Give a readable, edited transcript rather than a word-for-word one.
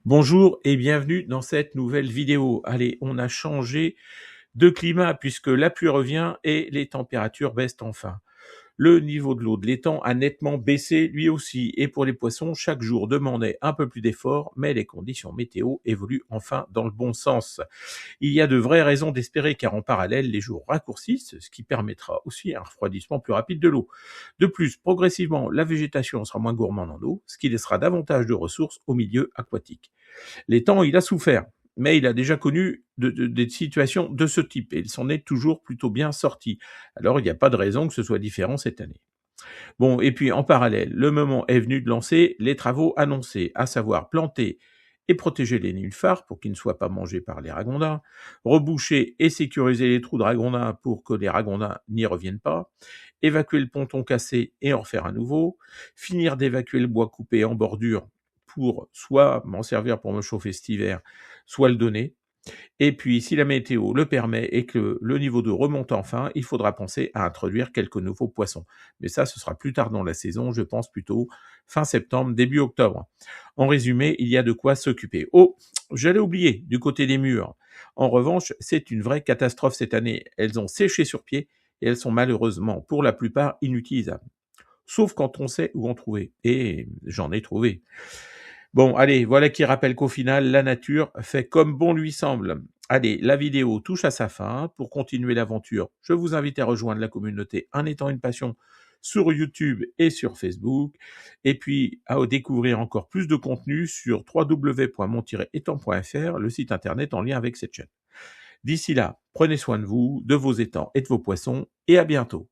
Bonjour et bienvenue dans cette nouvelle vidéo. Allez, on a changé de climat puisque la pluie revient et les températures baissent enfin. Le niveau de l'eau de l'étang a nettement baissé lui aussi et pour les poissons, chaque jour demandait un peu plus d'efforts, mais les conditions météo évoluent enfin dans le bon sens. Il y a de vraies raisons d'espérer car en parallèle, les jours raccourcissent, ce qui permettra aussi un refroidissement plus rapide de l'eau. De plus, progressivement, la végétation sera moins gourmande en eau, ce qui laissera davantage de ressources au milieu aquatique. L'étang, il a souffert, mais il a déjà connu des situations de ce type et il s'en est toujours plutôt bien sorti. Alors il n'y a pas de raison que ce soit différent cette année. Bon, et puis en parallèle, le moment est venu de lancer les travaux annoncés, à savoir planter et protéger les nénuphars pour qu'ils ne soient pas mangés par les ragondins, reboucher et sécuriser les trous de ragondins pour que les ragondins n'y reviennent pas, évacuer le ponton cassé et en refaire un nouveau, finir d'évacuer le bois coupé en bordure pour soit m'en servir pour me chauffer cet hiver, soit le donner. Et puis, si la météo le permet et que le niveau d'eau remonte enfin, il faudra penser à introduire quelques nouveaux poissons. Mais ça, ce sera plus tard dans la saison, je pense plutôt fin septembre, début octobre. En résumé, il y a de quoi s'occuper. Oh, j'allais oublier, du côté des murs. En revanche, c'est une vraie catastrophe cette année. Elles ont séché sur pied et elles sont malheureusement, pour la plupart, inutilisables. Sauf quand on sait où en trouver. Et j'en ai trouvé. Bon, allez, voilà qui rappelle qu'au final, la nature fait comme bon lui semble. Allez, la vidéo touche à sa fin. Pour continuer l'aventure, je vous invite à rejoindre la communauté Un étang une passion sur YouTube et sur Facebook, et puis à découvrir encore plus de contenu sur www.mon-étang.fr, le site internet en lien avec cette chaîne. D'ici là, prenez soin de vous, de vos étangs et de vos poissons, et à bientôt.